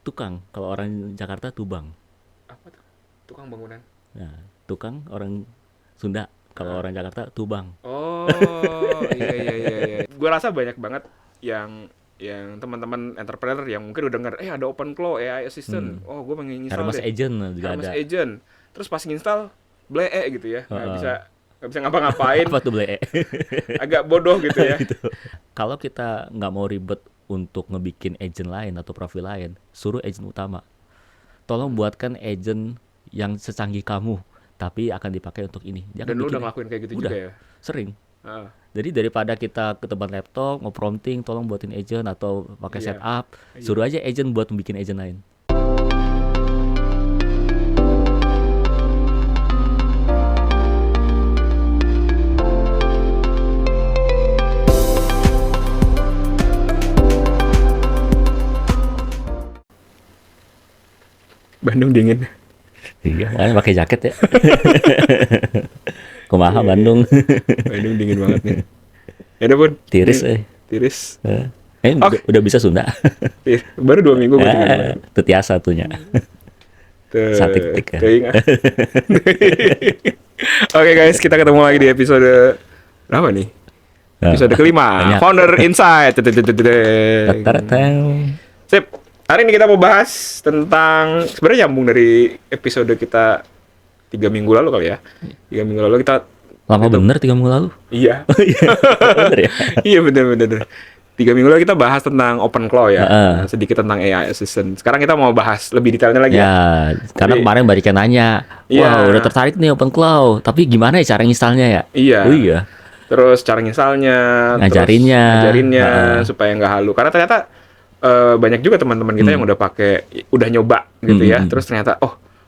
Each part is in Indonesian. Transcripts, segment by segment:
tukang. Kalau orang Jakarta tubang. Apa tuh? Tukang bangunan. Nah, tukang orang Sunda. Kalau orang Jakarta tubang. Oh, iya. Gue rasa banyak banget yang teman-teman entrepreneur yang mungkin udah denger, ada OpenClaw AI assistant. Oh, gue pengen install Hermes deh. Agent juga Hermes ada. Agent. Terus pas install, gitu ya. Nggak Heeh. bisa ngapa-ngapain. Apa tuh beli? Agak bodoh gitu ya. Gitu. Kalau kita nggak mau ribet untuk ngebikin agent lain atau profil lain, suruh agent utama. Tolong buatkan agent yang secanggih kamu, tapi akan dipakai untuk ini. Jangan Dan lu bikin udah ngelakuin kayak gitu udah juga ya? sering. Heeh. Jadi daripada kita ke tempat laptop nge-prompting, tolong buatin agent atau pakai Iya. setup, suruh aja agent buat bikin agent lain. Bandung dingin. Iya, kan pakai jaket ya. Kumaha Bandung. Bandung dingin banget nih. Ya udah Bun. Tiris Tiris. Oke. Udah bisa Sunda. Baru 2 minggu gue tinggal. Tetiasa tuhnya. Satik-tik ya. Teuing, ah. Oke guys, kita ketemu lagi di episode berapa nih? Episode kelima. banyak. Founder Insight. Tatatang. Sip. Hari ini kita mau bahas tentang, sebenarnya nyambung dari episode kita 3 minggu lalu kali ya. 3 minggu lalu kita Lama bener 3 minggu lalu. Iya. Bener ya. Iya bener. 3 minggu lalu kita bahas tentang OpenClaw ya. Sedikit tentang AI Assistant. Sekarang kita mau bahas lebih detailnya lagi ya. Ya, karena Jadi- kemarin banyak yang nanya, Iya. udah tertarik nih OpenClaw, tapi gimana ya cara installnya ya? Iya. Oh iya. Terus cara nginstallnya, Ngajarinnya. supaya nggak halu. Karena ternyata banyak juga teman-teman kita yang udah nyoba gitu ya. Terus ternyata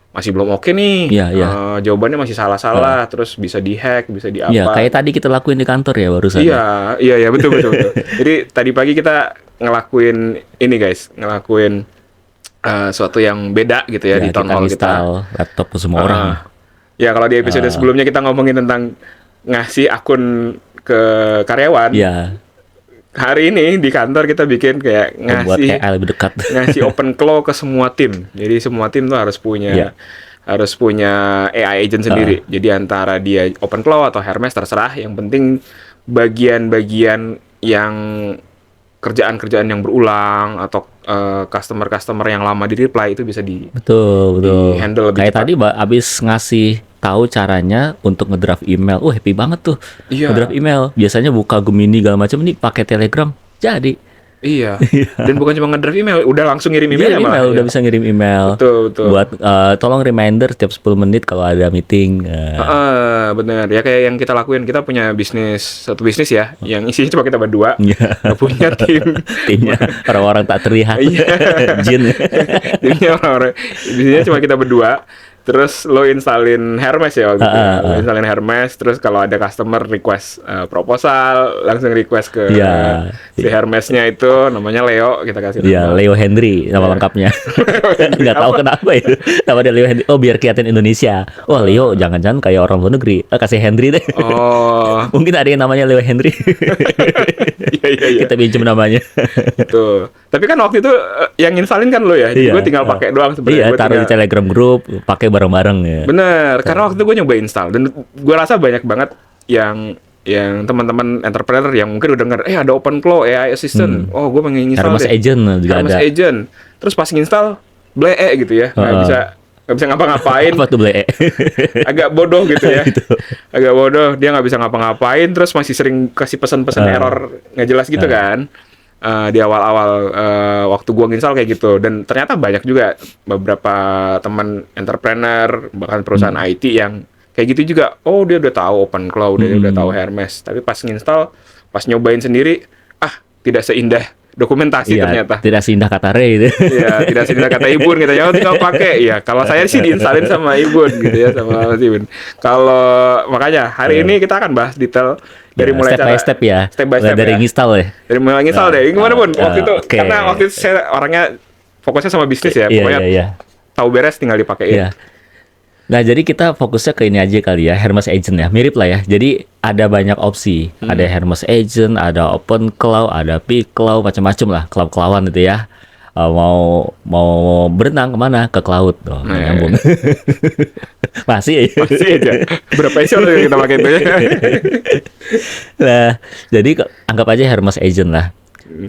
masih belum oke nih. Iya, iya. Jawabannya masih salah-salah. Terus bisa dihack, bisa di apa. Iya, kayak tadi kita lakuin di kantor ya barusan. Iya, betul. Jadi tadi pagi kita ngelakuin ini guys, suatu yang beda gitu ya, di town kita hall install kita. laptop ke semua orang. Ya kalau di episode sebelumnya kita ngomongin tentang ngasih akun ke karyawan. Iya, Hari ini di kantor kita bikin kayak buat ngasih AI lebih dekat. ngasih OpenClaw ke semua tim. Jadi semua tim tuh harus punya AI agent sendiri. Jadi antara dia OpenClaw atau Hermes terserah. Yang penting bagian-bagian yang kerjaan-kerjaan yang berulang atau customer yang lama di reply itu bisa Betul. handle lebih Kayak cepat. tadi abis ngasih tahu caranya untuk ngedraft email. Happy banget tuh. Iya. Ngedraft email. Biasanya buka Gemini segala macam, nih pakai Telegram. Jadi. Iya. Dan bukan cuma ngedraft email, udah langsung ngirim email Iya, malah. udah bisa ngirim email. Betul. Buat tolong reminder setiap 10 menit kalau ada meeting. Bener. Ya kayak yang kita lakuin, kita punya satu bisnis ya, yang isinya cuma kita berdua. Iya. Nggak punya Timnya orang-orang tak terlihat. Iya. Jin. Timnya orang-orang, bisnisnya cuma kita berdua. Terus lo installin Hermes ya waktu itu. Lo installin Hermes, terus kalau ada customer request proposal, langsung request ke Iya. si Hermesnya itu, namanya Leo, kita kasih Iya, nama. Leo Henry nama lengkapnya. Nggak tahu kenapa itu. Nama dia Leo Henry. Oh, biar kelihatan Indonesia. Wah, Leo jangan-jangan kayak orang luar negeri. Kasih Henry deh. Oh, Mungkin ada yang namanya Leo Henry. iya. Kita pinjam namanya. Tuh. Tapi kan waktu itu yang installin kan lo ya. Jadi Iya. gue tinggal pakai doang sebenarnya. Iya, Gua taruh di tinggal- Telegram group, pakai bareng-bareng ya. Bener, karena waktu itu gue nyoba install dan gue rasa banyak banget yang teman-teman entrepreneur yang mungkin udah denger, ada OpenClaw AI Assistant. Oh, gue pengen install Hermes deh. Agent juga Hermes ada. Agent. Terus pas install, gitu ya, nggak bisa ngapa-ngapain. Apa tuh beli? Agak bodoh gitu ya. Agak bodoh, dia nggak bisa ngapa-ngapain, terus masih sering kasih pesan-pesan error nggak jelas gitu kan. Di awal-awal waktu gua nginstal kayak gitu, dan ternyata banyak juga beberapa teman entrepreneur bahkan perusahaan IT yang kayak gitu juga. Oh, dia udah tahu OpenClaw, dia udah tahu Hermes, tapi pas nginstal, pas nyobain sendiri, tidak seindah dokumentasi ternyata. Tidak seindah kata Ray itu. Iya, tidak seindah kata Ibun gitu ya, tinggal pakai. Ya, kalau saya sih diinstalin sama Ibun gitu ya, sama Mas Ibun. Kalau makanya hari ini kita akan bahas detail dari mulai step by step ya. Step by step dari ya. install ya. Dari mulai install deh. Gimana Bun? Waktu itu oke. karena waktu itu saya orangnya fokusnya sama bisnis ya, pokoknya Iya. tahu beres tinggal dipakein. Iya. Nah, jadi kita fokusnya ke ini aja kali ya, Hermes Agent ya. Mirip lah ya. Jadi ada banyak opsi. Ada Hermes Agent, ada OpenClaw, ada pClaw, macam-macam lah, cloud-cloud itu ya. mau berenang kemana? Ke cloud. Oh, nggak nyambung. Masih ya. Masih aja. Berapa episode yang kita pakai itu ya? Nah, jadi anggap aja Hermes Agent lah.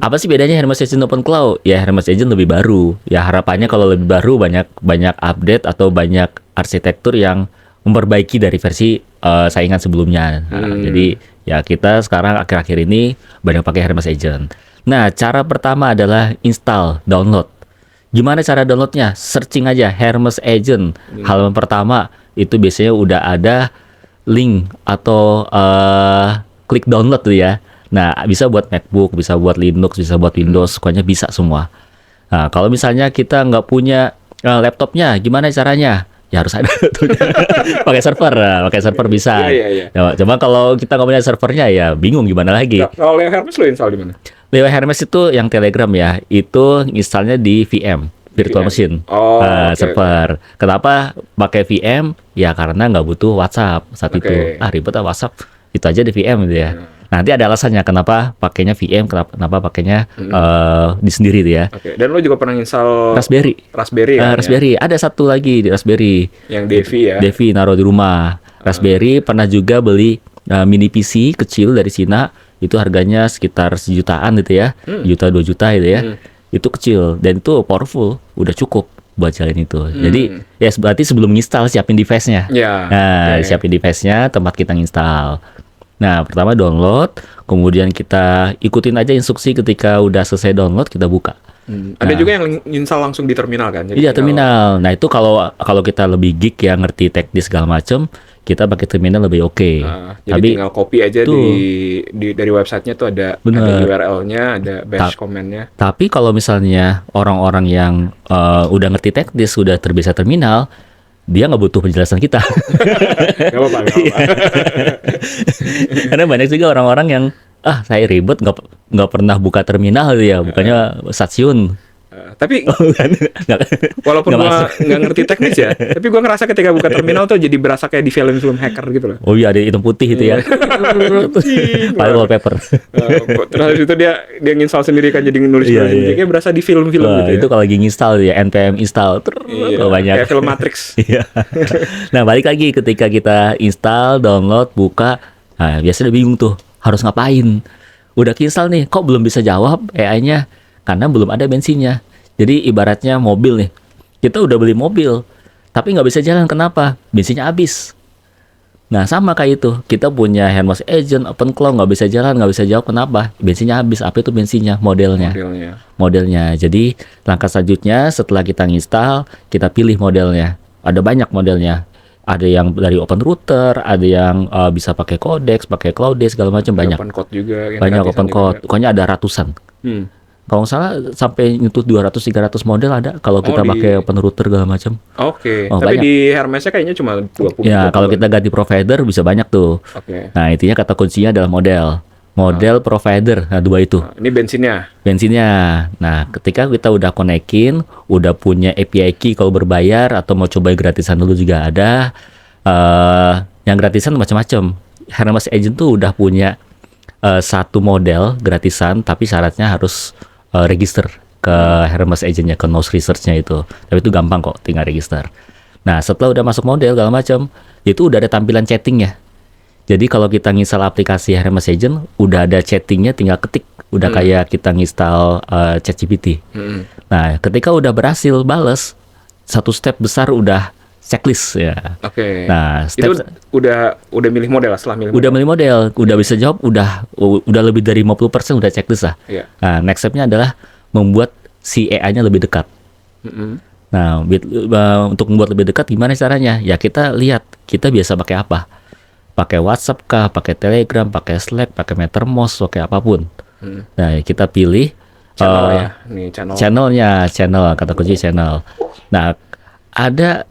Apa sih bedanya Hermes Agent Open Cloud? Ya Hermes Agent lebih baru. Ya harapannya kalau lebih baru banyak update atau banyak arsitektur yang memperbaiki dari versi saingan sebelumnya. Nah, jadi ya kita sekarang akhir-akhir ini banyak pakai Hermes Agent. Nah, cara pertama adalah install, download. Gimana cara downloadnya? Searching aja Hermes Agent. Halaman pertama itu biasanya udah ada link atau klik download tuh ya. Nah, bisa buat MacBook, bisa buat Linux, bisa buat Windows, pokoknya bisa semua. Nah, kalau misalnya kita nggak punya laptopnya, gimana caranya? Ya harus ada tuh. Pakai server, pakai server bisa. Iya. Ya, coba kalau kita nggak punya servernya, ya bingung gimana lagi. Nah, kalau Leo Hermes lo install di mana? Leo Hermes itu yang Telegram ya, itu installnya di VM, Virtual Machine, Oh, server. Kenapa pakai VM? Ya karena nggak butuh WhatsApp saat itu. Ribet WhatsApp, itu aja di VM gitu ya. Nanti ada alasannya kenapa pakainya VM, kenapa pakainya di sendiri gitu ya. Oke. Dan lo juga pernah install Raspberry kan, Raspberry. Ada satu lagi di Raspberry. Yang Devi ya. Devi naruh di rumah. Raspberry pernah juga beli mini PC kecil dari Cina. Itu harganya sekitar 1 jutaan gitu ya. 1 juta 2 juta gitu ya. Itu kecil dan itu powerful, udah cukup buat jalan itu. Jadi ya berarti sebelum install siapin device-nya. Siapin device-nya, tempat kita install. Nah, pertama download, kemudian kita ikutin aja instruksi ketika udah selesai download, kita buka. Ada juga yang install langsung di terminal kan? Jadi iya, terminal. Nah, itu kalau kita lebih geek ya, ngerti teknis segala macam, kita pakai terminal lebih oke. Jadi tinggal copy aja dari websitenya tuh ada URL-nya, ada bash command-nya. Tapi kalau misalnya orang-orang yang udah ngerti teknis, sudah terbiasa terminal, dia nggak butuh penjelasan kita. Gak apa-apa. Karena banyak juga orang-orang yang saya ribet nggak pernah buka terminal gitu ya, bukannya stasiun. Tapi walaupun gue nggak ngerti teknis ya, tapi gue ngerasa ketika buka terminal tuh jadi berasa kayak di film-film hacker gitu loh. Oh iya, ada hitam putih itu ya. File wallpaper. Terus habis itu dia nginstal sendiri kan, jadi nulis sendiri. Kayak berasa di film-film gitu ya. Itu kalau lagi nginstal ya, npm install banyak. Kayak film Matrix. Nah, balik lagi ketika kita install, download, buka, biasanya udah bingung tuh harus ngapain. Udah install nih, kok belum bisa jawab AI-nya? Karena belum ada bensinnya. Jadi ibaratnya mobil nih, kita udah beli mobil, tapi nggak bisa jalan. Kenapa? Bensinnya habis. Nah, sama kayak itu, kita punya Hermes Agent, Open Cloud, nggak bisa jalan, nggak bisa jawab. Kenapa? Bensinnya habis. Apa itu bensinnya? Modelnya. Jadi langkah selanjutnya setelah kita install, kita pilih modelnya. Ada banyak modelnya. Ada yang dari open router, ada yang bisa pakai Codex, pakai Cloudx, segala macam, banyak. Open code juga. Banyak open code. Pokoknya ada ratusan. Kalau nggak salah sampai nyentuh 200-300 model ada kalau kita pakai open router segala macam. Oke. Tapi banyak. Di Hermesnya kayaknya cuma 20. Ya, kalau kita ganti provider bisa banyak tuh. Nah, intinya kata kuncinya adalah model provider. Nah, dua itu. Ini bensinnya. Nah, ketika kita udah konekin, udah punya API key kalau berbayar atau mau coba gratisan dulu juga ada. Yang gratisan macam-macam. Hermes Agent tuh udah punya satu model gratisan, tapi syaratnya harus register ke Hermes Agent-nya, ke Nose Research-nya itu. Tapi itu gampang kok, tinggal register. Nah, setelah udah masuk model segala macam, itu udah ada tampilan chatting-nya. Jadi kalau kita nginstal aplikasi Hermes Agent, udah ada chatting-nya, tinggal ketik. Udah kayak kita nginstal ChatGPT. Nah, ketika udah berhasil bales, satu step besar udah checklist ya. Nah, itu udah milih model setelah milih. Udah milih model, udah bisa jawab, udah lebih dari 50% udah checklist lah. Nah, next step-nya adalah membuat si AI-nya lebih dekat. Nah, untuk membuat lebih dekat gimana caranya? Ya kita lihat, kita biasa pakai apa? Pakai WhatsApp kah, pakai Telegram, pakai Slack, pakai Mattermost, pakai apapun. Nah, kita pilih channelnya, kata kunci channel. Nah, ada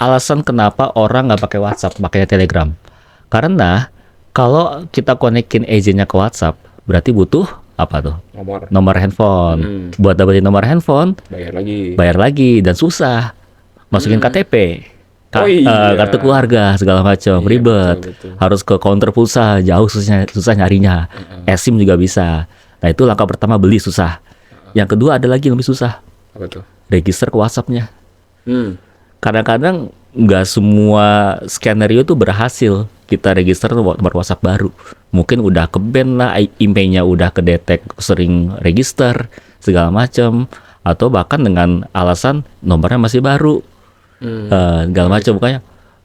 alasan kenapa orang nggak pakai WhatsApp, pakainya Telegram. Karena kalau kita konekin agentnya ke WhatsApp, berarti butuh apa tuh? Nomor handphone. Buat dapetin nomor handphone, bayar lagi dan susah. Masukin KTP, kartu keluarga segala macam, ribet. Betul. Harus ke counter pulsa, jauh susah nyarinya. eSIM juga bisa. Nah, itu langkah pertama, beli susah. Yang kedua ada lagi yang lebih susah, Apa tuh? register ke WhatsApp-nya. Hmm. Kadang-kadang nggak semua skenario tuh berhasil kita register nomor WhatsApp baru. Mungkin udah ke-ban lah, emailnya udah kedetek sering register segala macam, atau bahkan dengan alasan nomornya masih baru, segala macam. Pokoknya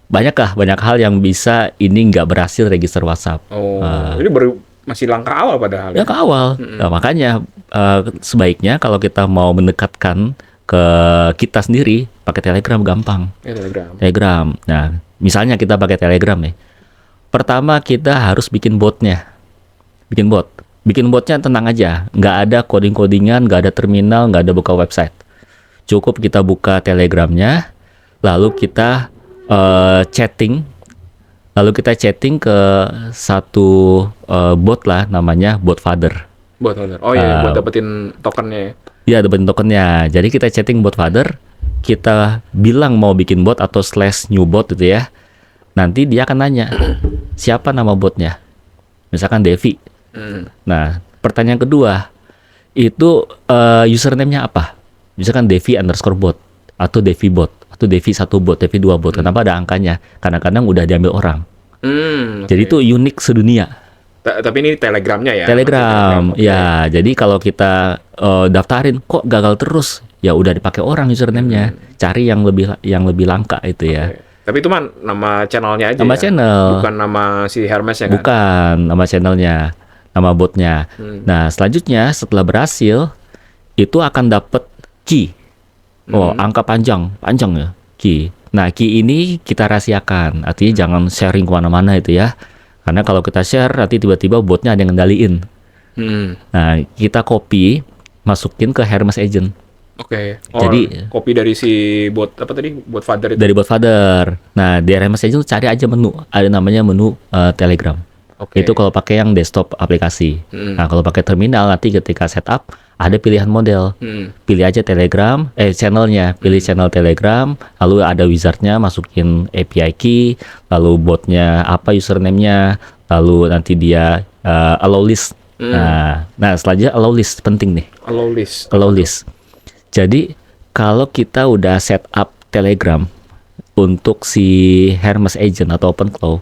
banyak hal yang bisa ini nggak berhasil register WhatsApp. Oh, ini baru masih langkah awal padahal. Ya ke awal. Nah, makanya sebaiknya kalau kita mau mendekatkan ke kita sendiri pakai Telegram gampang. Ya, Telegram. Telegram. Nah, misalnya kita pakai Telegram nih. Pertama kita harus bikin botnya. Bikin bot. Bikin botnya tenang aja. Nggak ada coding-codingan, nggak ada terminal, nggak ada buka website. Cukup kita buka Telegramnya, lalu kita chatting. Lalu kita chatting ke satu bot lah, namanya bot father. Buat order. Oh iya, buat dapetin tokennya ya. Ya, dapetin tokennya. Jadi kita chatting bot father, kita bilang mau bikin bot atau /new bot gitu ya. Nanti dia akan nanya, siapa nama botnya? Misalkan Devi. Nah, pertanyaan kedua, itu username-nya apa? Misalkan Devi_bot, atau Devi bot, atau Devi 1 bot, Devi 2 bot. Kenapa ada angkanya? Kadang-kadang udah diambil orang. Jadi itu unik sedunia. Tapi ini Telegramnya ya? Telegram, Oke. ya. Jadi kalau kita daftarin kok gagal terus, ya udah dipakai orang username-nya. Cari yang lebih langka itu ya. Oke. Tapi itu mah nama channelnya aja Nama ya? channel. Bukan nama si Hermes ya kan? Bukan nama channelnya, nama botnya. Nah, selanjutnya setelah berhasil, itu akan dapat key. Oh, angka panjang ya, key. Nah, key ini kita rahasiakan. Artinya jangan sharing kemana-mana itu ya. Karena kalau kita share, nanti tiba-tiba botnya ada yang ngendaliin. Nah, kita copy, masukin ke Hermes Agent. Oke. Jadi Kopi dari si bot apa tadi? Bot father itu. dari bot father. Nah, di Hermes Agent cari aja menu. Ada namanya menu Telegram. Oke. Itu kalau pakai yang desktop aplikasi. Nah, kalau pakai terminal nanti ketika setup ada pilihan model. Pilih aja Telegram, channelnya, pilih channel Telegram, lalu ada wizardnya, masukin API key, lalu botnya apa username-nya, lalu nanti dia allow list. Nah, selanjutnya allow list penting nih. Allow list. Allow list. Jadi kalau kita udah set up Telegram untuk si Hermes Agent atau OpenClaw,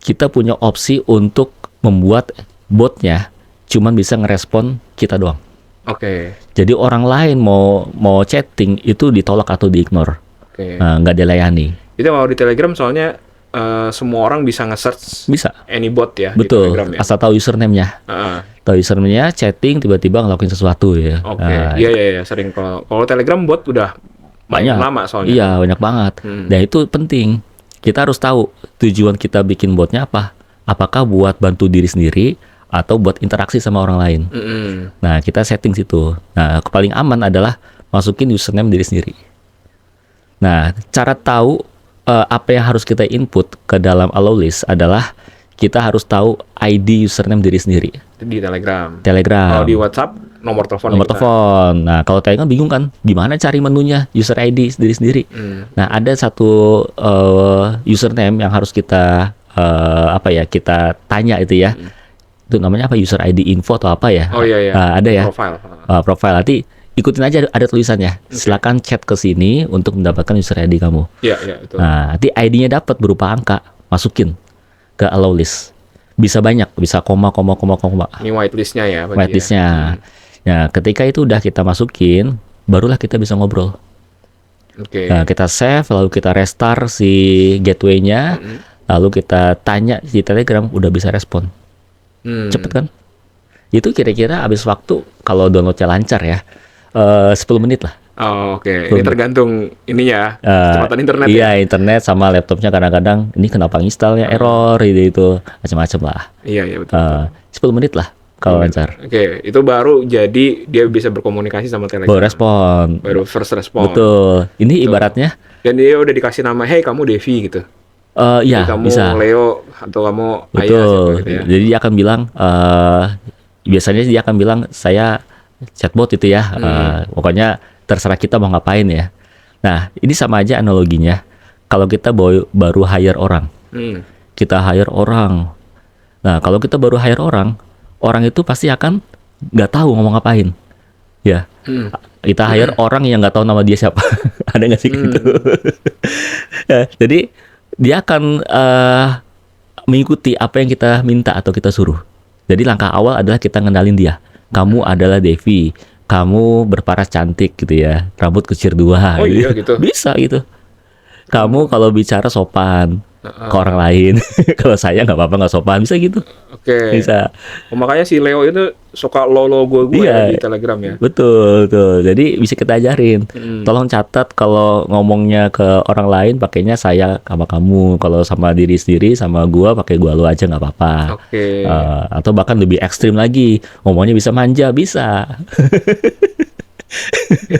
kita punya opsi untuk membuat botnya cuman bisa ngerespon kita doang. Oke. Jadi orang lain mau chatting itu ditolak atau diignore, Oke. nggak dilayani. Itu mau di Telegram soalnya semua orang bisa nge-search Bisa, any bot ya di betul. Telegram ya. Asal tahu username-nya, tahu username-nya, chatting tiba-tiba ngelakuin sesuatu ya. Oke. Nah, Iya sering kalau Telegram bot udah banyak lama soalnya. Iya, banyak banget. Dan itu penting. Kita harus tahu tujuan kita bikin botnya apa. Apakah buat bantu diri sendiri atau buat interaksi sama orang lain. Nah, kita setting situ. Nah, paling aman adalah masukin username diri sendiri. Nah, cara tahu apa yang harus kita input ke dalam allow list adalah kita harus tahu ID username diri sendiri. Di Telegram. Telegram. Kalau di WhatsApp nomor telepon. Nomor telepon. Nah, kalau Telegram bingung kan, gimana cari menunya user ID sendiri-sendiri. Nah, ada satu username yang harus kita kita tanya itu ya. Itu namanya apa, user ID info atau apa ya? Oh iya. Nah, ada ya. Profile. Profile nanti ikutin aja, ada tulisannya. Silakan chat ke sini untuk mendapatkan user ID kamu. Iya itu. Nah, nanti ID-nya dapat berupa angka, masukin ke allow list. Bisa banyak, bisa koma. Ini whitelistnya ya. Whitelistnya. Nah, ketika itu udah kita masukin, barulah kita bisa ngobrol. Oke. Nah, kita save, lalu kita restart si gateway-nya, lalu kita tanya di Telegram, udah bisa respon. Cepet kan? Itu kira-kira habis waktu, kalau downloadnya lancar ya, 10 menit lah. Oh, oke. Ini tergantung ini ya, kecepatan internet Iya, ya. internet sama laptopnya kadang-kadang, ini kenapa installnya error, itu macam-macam lah. Iya betul. 10 menit lah kalau lancar. Oke, itu baru jadi dia bisa berkomunikasi sama Telegram. Baru respon. Baru first respon. Betul. Ini ibaratnya, Dan dia udah dikasih nama, hey kamu Devi gitu. iya Kamu bisa. Leo atau kamu Ayah Betul. gitu ya. Jadi dia akan bilang, biasanya dia akan bilang saya chatbot itu ya. Pokoknya terserah kita mau ngapain ya. Nah, ini sama aja analoginya. Kalau kita baru hire orang, kita hire orang. Nah, kalau kita baru hire orang itu pasti akan nggak tahu ngomong ngapain. Ya, Kita hire orang yang nggak tahu nama dia siapa. Ada nggak sih gitu? Ya, jadi dia akan mengikuti apa yang kita minta atau kita suruh. Jadi langkah awal adalah kita ngenalin dia. Kamu adalah Devi. Kamu berparas cantik gitu ya. Rambut kucir 2. Oh iya gitu. Bisa gitu. Kamu kalau bicara sopan ke orang lain. Kalau saya nggak apa-apa nggak sopan. Bisa gitu. Oke. Bisa. Oh, makanya si Leo itu suka lolo gue Iya. di Telegram ya. Betul, betul. Jadi bisa kita ajarin. Tolong catat kalau ngomongnya ke orang lain pakainya saya sama kamu. Kalau sama diri sendiri sama gua pakai gua lu aja nggak apa-apa. Oke. Atau bahkan lebih ekstrim lagi, ngomongnya bisa manja, bisa.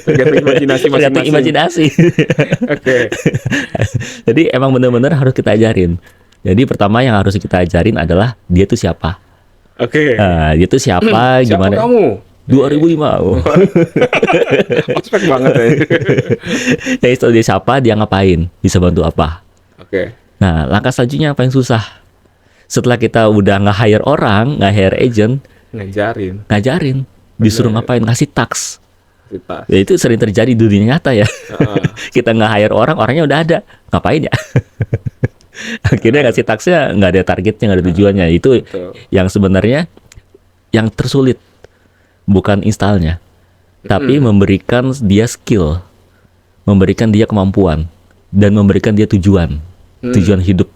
Tergantung imajinasi Tergantung masing-masing. imajinasi. Oke. Jadi emang benar-benar harus kita ajarin. Jadi pertama yang harus kita ajarin adalah dia tuh siapa. Oke. Dia tuh siapa, Siapa gimana? kamu? 2005. Oh. Ospek banget ya. Jadi setelah dia siapa, dia ngapain, bisa bantu apa. Oke. Nah, langkah selanjutnya apa yang susah? Setelah kita udah nge-hire orang, nge-hire agent, ngajarin, disuruh ngapain, ngasih task. Kita. Ya itu sering terjadi di dunia nyata ya. Kita nge-hire orang, orangnya udah ada, ngapain ya? Akhirnya ngasih tasknya nggak ada targetnya, nggak ada tujuannya. Itu Betul. yang sebenarnya yang tersulit, bukan installnya, tapi memberikan dia skill, memberikan dia kemampuan, dan memberikan dia tujuan hidup.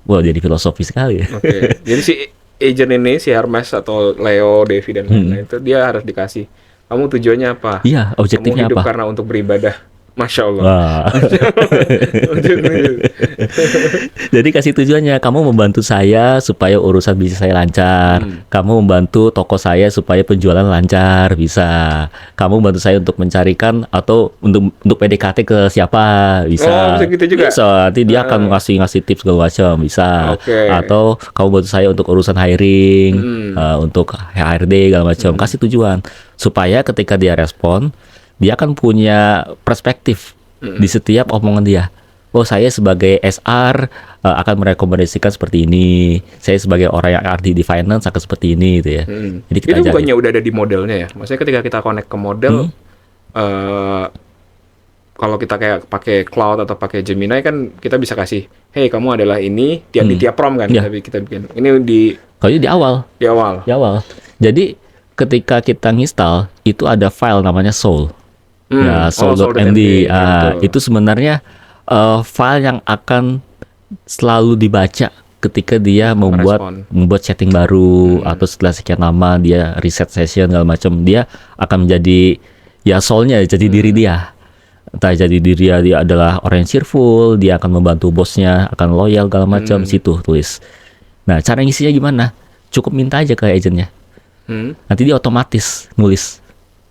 Wah, jadi filosofis sekali ya. Oke. Jadi si agent ini, si Hermes atau Leo, Devi dan lain-lain itu dia harus dikasih. Kamu tujuannya apa? Iya, objektifnya Kamu hidup apa? karena untuk beribadah. Masya Allah. Wah. Jadi kasih tujuannya, kamu membantu saya supaya urusan bisnis saya lancar. Kamu membantu toko saya supaya penjualan lancar, bisa. Kamu membantu saya untuk mencarikan atau untuk PDKT ke siapa, bisa. Oh, bisa gitu juga? Bisa. Nanti dia akan ngasih tips segala macam, bisa. Oke. Atau kamu bantu saya untuk urusan hiring, untuk HRD segala macam. Kasih tujuan supaya ketika dia respon, dia akan punya perspektif di setiap omongan dia. Oh, saya sebagai SR akan merekomendasikan seperti ini. Saya sebagai orang yang RD di finance akan seperti ini gitu ya. Jadi kita Itu ajarin. bukannya udah ada di modelnya ya? Maksudnya ketika kita connect ke model, kalau kita kayak pakai Cloud atau pakai Gemini kan kita bisa kasih, hey kamu adalah ini, di tiap prompt kan Iya. kita bikin. Ini di Kalau di awal, awal. Jadi ketika kita nginstal itu ada file namanya soul. Ya, soul.md. betul. Itu sebenarnya file yang akan selalu dibaca ketika dia membuat setting baru atau setelah sekian lama dia reset session segala macam, dia akan menjadi ya soulnya, jadi diri dia. Entah jadi diri dia adalah orang yang cheerful, dia akan membantu bosnya, akan loyal segala macam, situ tulis. Nah, cara ngisinya gimana? Cukup minta aja ke agentnya. Nanti dia otomatis nulis.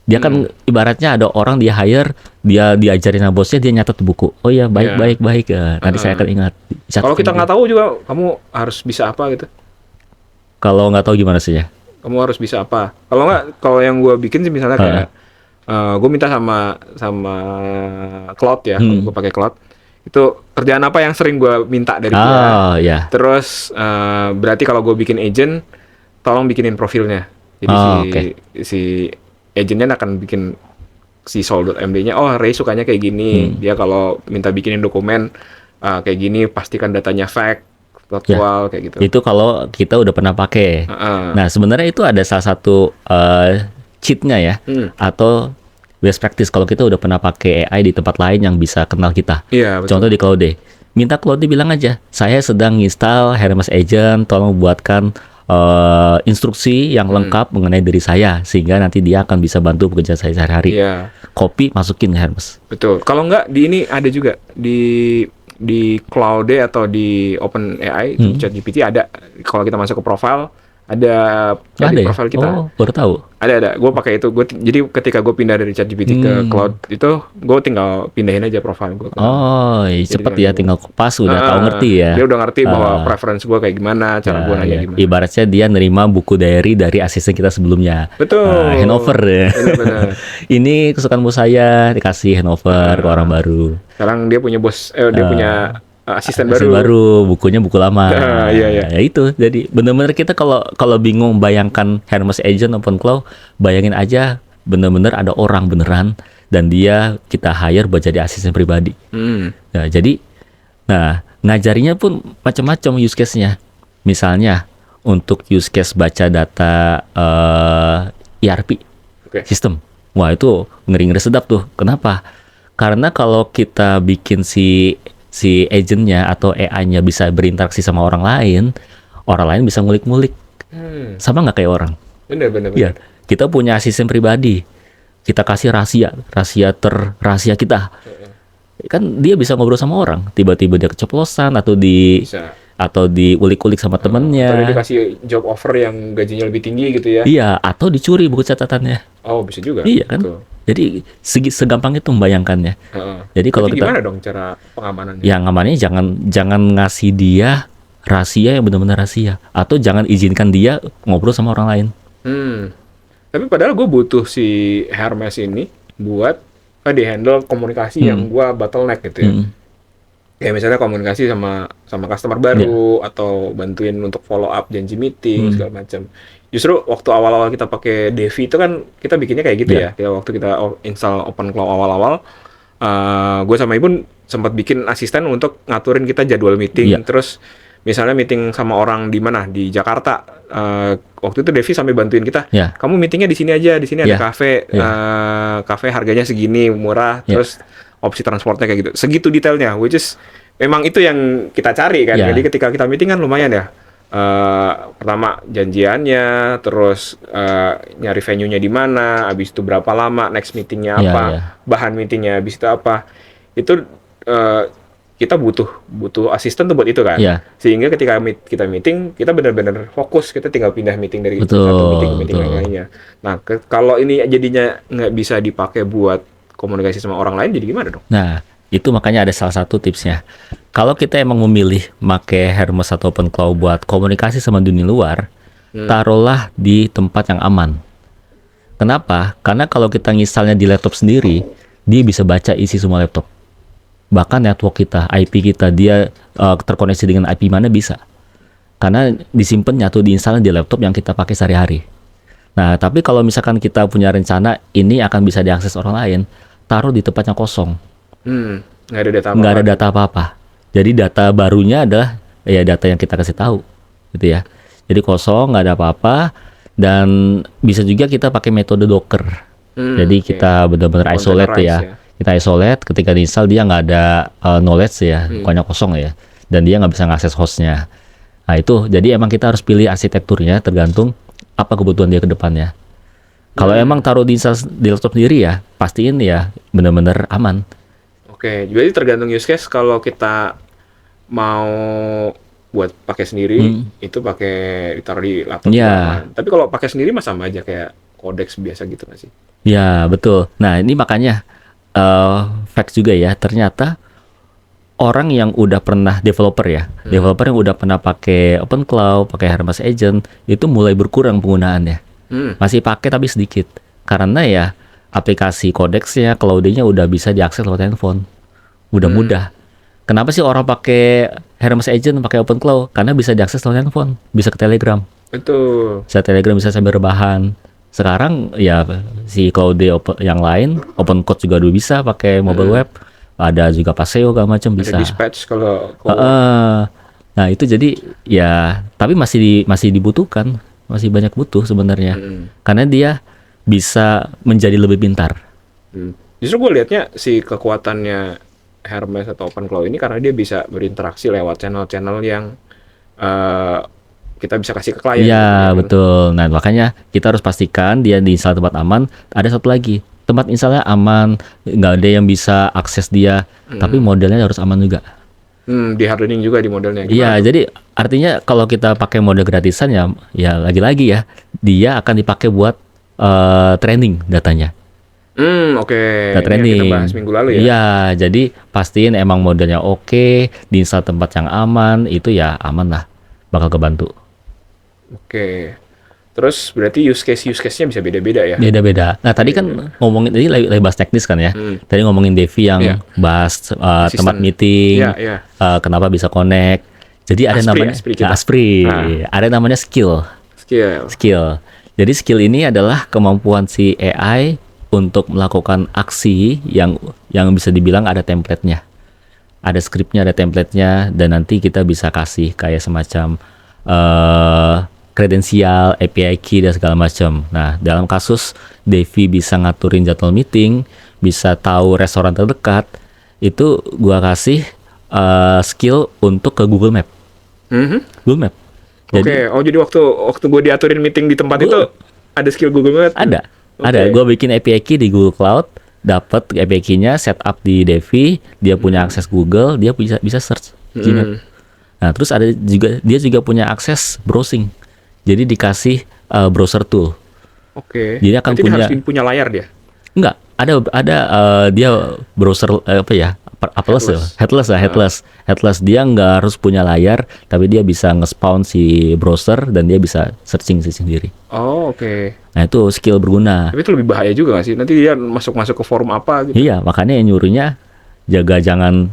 Dia kan ibaratnya ada orang dia hire, dia diajarin sama bosnya, dia nyatet di buku. Oh ya, baik. Nanti saya akan ingat. Kalau kita nggak tahu juga, kamu harus bisa apa gitu. Kalau nggak tahu gimana sih ya? Kamu harus bisa apa? Kalau nggak, kalau yang gue bikin sih misalnya kayak, gue minta sama Cloud ya, kalau gue pakai Cloud. Itu kerjaan apa yang sering gue minta dari dia. Ya. Terus berarti kalau gue bikin agent, tolong bikinin profilnya. Jadi si agentnya akan bikin si soul.md-nya, oh Ray sukanya kayak gini, dia kalau minta bikinin dokumen kayak gini, pastikan datanya fact, faktual, kayak gitu. Itu kalau kita udah pernah pakai. Nah, sebenarnya itu ada salah satu cheat-nya ya, atau best practice kalau kita udah pernah pakai AI di tempat lain yang bisa kenal kita. Iya, betul. Contoh di Claude. Minta Claude bilang aja, saya sedang install Hermes Agent, tolong buatkan instruksi yang lengkap mengenai diri saya, sehingga nanti dia akan bisa bantu pekerjaan saya sehari-hari. Iya. Copy masukin ke Hermes. Betul. Kalau nggak di ini ada juga di Claude atau di OpenAI, di ChatGPT ada. Kalau kita masuk ke profile, ada di profile kita. Oh, baru tahu. Ada. Gue pakai itu. Jadi ketika gue pindah dari ChatGPT ke Cloud itu, gue tinggal pindahin aja profile gue. Oh, cepet ya, tinggal pas udah tahu ngerti ya. Dia udah ngerti bahwa preference gue kayak gimana, cara gue nanya gimana. Ibaratnya dia nerima buku diary dari asisten kita sebelumnya. Betul. Handover ya. Benar. Ini kesukaanmu saya, dikasih handover ke orang baru. Sekarang dia punya bos, dia punya asisten baru, bukunya buku lama. Iya. Ya itu, jadi benar-benar kita kalau bingung bayangkan Hermes Agent open cloud, bayangin aja benar-benar ada orang beneran dan dia kita hire buat jadi asisten pribadi. Hmm. Nah, jadi ngajarinya pun macam-macam use case-nya. Misalnya untuk use case baca data ERP Oke. sistem. Wah, itu ngeri-ngeri sedap tuh. Kenapa? Karena kalau kita bikin si agentnya atau AI-nya bisa berinteraksi sama orang lain bisa ngulik-ngulik. Sama nggak kayak orang? Bener. Iya, kita punya asisten pribadi. Kita kasih rahasia terrahasia kita. Kan dia bisa ngobrol sama orang. Tiba-tiba dia keceplosan Bisa. atau diulik-ulik sama Atau dia temennya. dikasih job offer yang gajinya lebih tinggi gitu ya. Iya, atau dicuri buku catatannya. Oh, bisa juga. Iya kan? Betul. Jadi segampang itu membayangkannya. Heeh. Jadi kalau Berarti kita gimana dong cara pengamanannya? yang amannya jangan ngasih dia rahasia yang benar-benar rahasia, atau jangan izinkan dia ngobrol sama orang lain. Tapi padahal gue butuh si Hermes ini buat di handle komunikasi yang gue bottleneck gitu ya. Kayak misalnya komunikasi sama customer baru atau bantuin untuk follow up janji meeting segala macam. Justru waktu awal-awal kita pakai Devi itu kan kita bikinnya kayak gitu ya. Kayak waktu kita install OpenClaw awal-awal, gue sama Ibun sempat bikin asisten untuk ngaturin kita jadwal meeting. Terus misalnya meeting sama orang di mana di Jakarta, waktu itu Devi sampai bantuin kita. Kamu meetingnya di sini aja, di sini ada kafe, kafe harganya segini murah, terus opsi transportnya kayak gitu. Segitu detailnya, which is memang itu yang kita cari kan. Jadi ketika kita meeting kan lumayan ya. Pertama janjiannya, terus nyari venue-nya di mana, habis itu berapa lama, next meetingnya apa, bahan meetingnya habis itu apa. Itu kita butuh asisten tuh buat itu kan. Sehingga ketika kita meeting, kita benar-benar fokus, kita tinggal pindah meeting dari satu meeting ke meeting lainnya. Nah, kalau ini jadinya nggak bisa dipakai buat komunikasi sama orang lain, jadi gimana dong? Nah, itu makanya ada salah satu tipsnya. Kalau kita emang memilih pakai Hermes atau OpenClaw buat komunikasi sama dunia luar, taruhlah di tempat yang aman. Kenapa? Karena kalau kita nginstalnya di laptop sendiri, dia bisa baca isi semua laptop. Bahkan network kita, IP kita, dia terkoneksi dengan IP mana bisa. Karena disimpannya atau diinstalnya di laptop yang kita pakai sehari-hari. Nah, tapi kalau misalkan kita punya rencana ini akan bisa diakses orang lain, taruh di tempat yang kosong. Nggak ada data apa-apa. Nggak ada data apa-apa. Jadi data barunya adalah ya data yang kita kasih tahu, gitu ya. Jadi kosong, nggak ada apa-apa, dan bisa juga kita pakai metode Docker. Jadi kita benar-benar isolate ya. Kita isolate, ketika diinstal dia nggak ada knowledge ya, pokoknya kosong ya, dan dia nggak bisa ngakses hostnya. Nah itu, jadi emang kita harus pilih arsitekturnya tergantung apa kebutuhan dia ke depannya. Kalau emang taruh di laptop sendiri ya, pastiin ya benar-benar aman. Oke, jadi tergantung use case. Kalau kita mau buat pakai sendiri, itu ditaruh di laptop aman. Tapi kalau pakai sendiri mah sama aja kayak Codex biasa gitu nggak sih? Ya betul. Nah ini makanya facts juga ya. Ternyata orang yang udah pernah developer yang udah pernah pakai OpenClaw, pakai Hermes Agent, itu mulai berkurang penggunaannya. Masih pakai tapi sedikit. Karena ya aplikasi Codex-nya, Cloud-nya udah bisa diakses lewat handphone. Udah mudah. Kenapa sih orang pakai Hermes Agent, pakai OpenClaw? Karena bisa diakses lewat handphone, bisa ke Telegram. Betul. Bisa Telegram, bisa sambil rebahan. Sekarang ya si Cloud yang lain, OpenCode juga udah bisa pakai mobile web. Ada juga Paseo segala macam bisa. Ada dispatch kalau nah itu jadi ya, tapi masih dibutuhkan, masih banyak butuh sebenarnya. Karena dia bisa menjadi lebih pintar. Justru gue lihatnya si kekuatannya Hermes atau OpenClaw ini karena dia bisa berinteraksi lewat channel-channel yang kita bisa kasih ke klien. Iya, betul. Nah, makanya kita harus pastikan dia diinstal tempat aman. Ada satu lagi, tempat instalnya aman, nggak ada yang bisa akses dia, tapi modelnya harus aman juga. Di hardening juga di modelnya. Iya, jadi artinya kalau kita pakai model gratisan ya lagi-lagi ya, dia akan dipakai buat training datanya. Oke. Data training. Kita bahas minggu lalu ya. Iya, jadi pastiin emang modelnya oke, diinstal tempat yang aman, itu ya aman lah, bakal kebantu. Oke. Terus berarti use case-nya bisa beda-beda ya? Beda-beda. Nah tadi kan ngomongin, tadi lagi bahas teknis kan ya. Tadi ngomongin Devi yang bahas tempat meeting, kenapa bisa connect. Jadi ada namanya Aspri. Ada namanya skill. Jadi skill ini adalah kemampuan si AI untuk melakukan aksi yang bisa dibilang ada template-nya. Ada skripnya, ada template-nya, dan nanti kita bisa kasih kayak semacam kredensial, API key dan segala macam. Nah, dalam kasus Devi bisa ngaturin jadwal meeting, bisa tahu restoran terdekat, itu gua kasih skill untuk ke Google Map. Google Map. Oke, jadi waktu gue diaturin meeting di tempat itu ada skill Google Map? Ada. Gue bikin API key di Google Cloud, dapat API key-nya, setup di Devi, dia punya akses Google, dia bisa search Gmail. Nah, terus dia juga punya akses browsing. Jadi dikasih browser tool. Oke. Jadi akan Berarti dia harus punya layar dia? Enggak, ada dia browser headless. Dia nggak harus punya layar, tapi dia bisa nge-spawn si browser dan dia bisa searching sendiri. Oh, oke. Nah, itu skill berguna. Tapi itu lebih bahaya juga nggak sih? Nanti dia masuk ke forum apa gitu? Iya, makanya yang nyuruhnya jaga jangan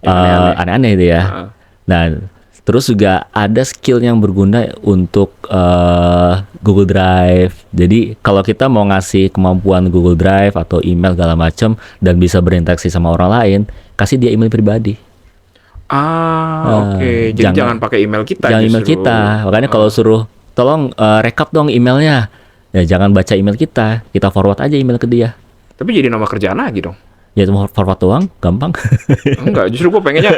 aneh-aneh itu ya. Nah, terus juga ada skill yang berguna untuk Google Drive. Jadi kalau kita mau ngasih kemampuan Google Drive atau email segala macam dan bisa berinteraksi sama orang lain, kasih dia email pribadi. Oke. Jadi jangan pakai email kita. Jangan email kita. Makanya kalau suruh tolong rekap dong emailnya. Ya jangan baca email kita forward aja email ke dia. Tapi jadi nama kerjaan lagi dong. Ya cuma forward doang, gampang. Enggak, justru gue pengennya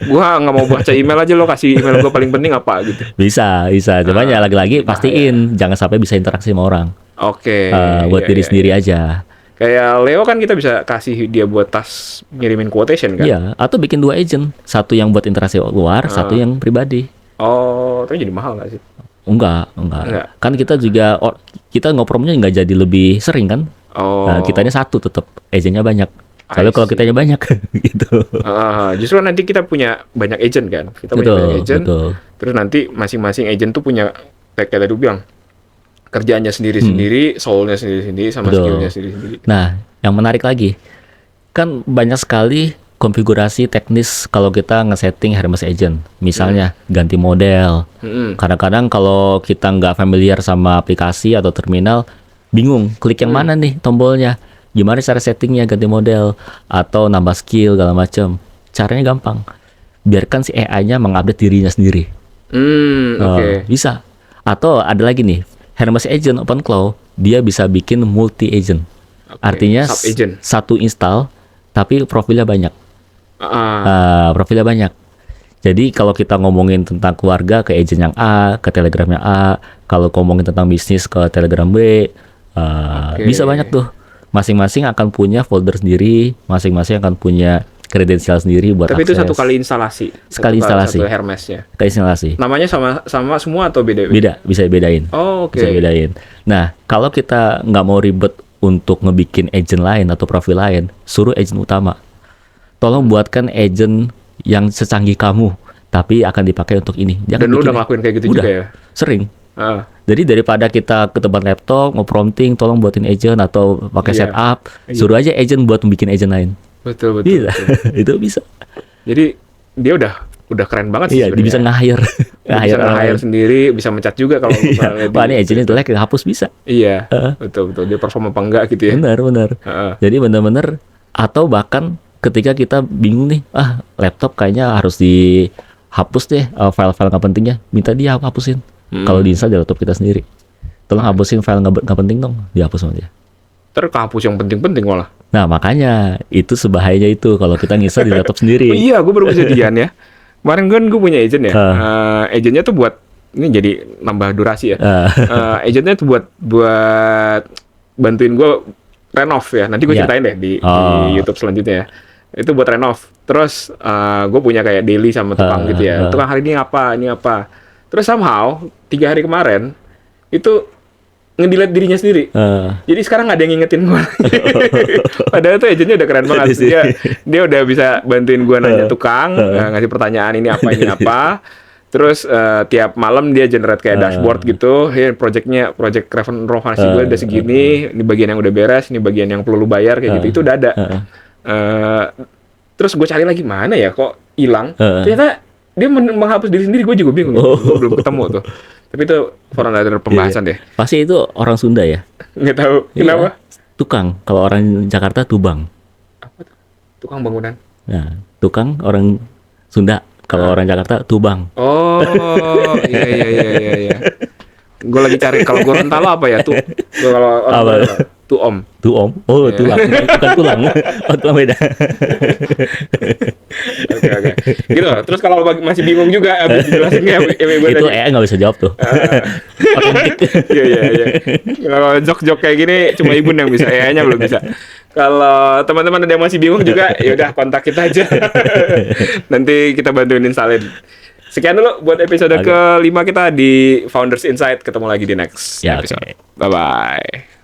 gue nggak mau baca email aja, lo kasih email gue paling penting apa gitu. Bisa. Cuman ya lagi-lagi pastiin jangan sampai bisa interaksi sama orang. Oke. Buat diri sendiri aja. Kayak Leo kan kita bisa kasih dia buat tas ngirimin quotation kan? Iya, atau bikin 2 agent, satu yang buat interaksi luar, satu yang pribadi. Oh, tapi jadi mahal nggak sih? Enggak. Kan kita juga kita ngopromnya nggak jadi lebih sering kan? Nah, kitanya satu tetap, agentnya banyak. Soalnya kalau kitanya banyak gitu. Justru nanti kita punya banyak agent kan? Kita punya banyak agent. Terus nanti masing-masing agent tuh punya kayak tadi gue bilang, kerjaannya sendiri-sendiri, soul-nya sendiri-sendiri, sama skill-nya sendiri-sendiri. Nah, yang menarik lagi, kan banyak sekali konfigurasi teknis kalau kita nge-setting Hermes Agent. Misalnya ganti model. Kadang-kadang kalau kita nggak familiar sama aplikasi atau terminal, bingung klik yang mana nih tombolnya. Gimana cara settingnya ganti model atau nambah skill segala macam. Caranya gampang. Biarkan si AI-nya mengupdate dirinya sendiri. Bisa. Atau ada lagi nih, Hermes Agent OpenClaw, dia bisa bikin multi agent. Artinya satu install tapi profilnya banyak. Profilnya banyak. Jadi kalau kita ngomongin tentang keluarga ke agent yang A, ke Telegram yang A, kalau ngomongin tentang bisnis ke Telegram B, bisa banyak tuh. Masing-masing akan punya folder sendiri, masing-masing akan punya kredensial sendiri buat Tapi akses. itu satu kali instalasi. Instalasi. Satu Hermesnya. Sekali instalasi. Namanya sama semua atau beda? Beda, bisa bedain. Bisa bedain. Nah, kalau kita nggak mau ribet untuk ngebikin agent lain atau profil lain, suruh agent utama. Tolong buatkan agent yang secanggih kamu, tapi akan dipakai untuk ini. Dan lu udah ngelakuin kayak gitu juga ya? Sering. Jadi daripada kita ke tempat laptop, mau prompting, tolong buatin agent atau pakai setup, suruh aja agent buat bikin agent lain. Betul. Bisa. Itu bisa. Jadi dia udah keren banget sih. Iya, dia bisa nge-hire. Bisa nge-hire sendiri, bisa mencat juga kalau misalnya. Wah, ini agentnya jelek, hapus bisa. Iya, betul. Dia perform apa enggak gitu ya. Benar. Jadi benar-benar, atau bahkan ketika kita bingung nih, laptop kayaknya harus dihapus deh file-file nggak pentingnya, minta dia hapusin. Kalau diinstal di laptop kita sendiri, tolong hapusin file nggak penting dong, dihapus sama dia. Terkehapus yang penting-penting malah. Nah, makanya itu sebahayanya itu kalau kita nginstal di laptop sendiri. Iya, gue baru kejadian ya. Kemarin kan gue punya agent ya. Agentnya tuh buat, ini jadi nambah durasi ya. Agentnya tuh buat bantuin gue renov ya. Nanti gue ceritain deh di YouTube selanjutnya ya. Itu buat renov. Terus gue punya kayak daily sama tukang gitu ya. Tukang hari ini apa. Terus somehow 3 hari kemarin itu nge-delete dirinya sendiri. Jadi sekarang nggak ada yang ngingetin gue. Padahal tuh agentnya udah keren banget. Dia udah bisa bantuin gue nanya tukang, ngasih pertanyaan ini apa. Terus tiap malam dia generate kayak dashboard gitu. Project renovasi gue udah segini. Ini bagian yang udah beres, ini bagian yang perlu lu bayar kayak gitu. Itu udah ada. Terus gue cari lagi mana ya kok hilang. Ternyata dia menghapus diri sendiri. Gue juga bingung. Gue belum ketemu tuh. Tapi itu for another pembahasan deh. Pasti itu orang Sunda ya? Nggak tahu. Kenapa? Tukang, kalau orang Jakarta tubang. Apa tuh? Tukang bangunan. Nah, tukang orang Sunda, kalau orang Jakarta tubang. Oh, iya. Gue lagi cari kalau Gorontalo apa ya? Gua kalau orang Apa? Gorontalo, tuom. Tuom. Oh, Iya. tulang. Bukan tulang. Oh, tulang beda. Oke. Gitu. Terus kalau masih bingung juga habis dijelasin kayak gue Itu tadi. nggak bisa jawab tuh. Otentik. Iya. Kalau jok-jok kayak gini cuma Ibun yang bisa, nya belum bisa. Kalau teman-teman ada yang masih bingung juga, ya udah kontak kita aja. Nanti kita bantuin installin. Sekian dulu buat episode Oke. ke-5 kita di Founders Insight. Ketemu lagi di next Ya, episode. oke. Bye-bye.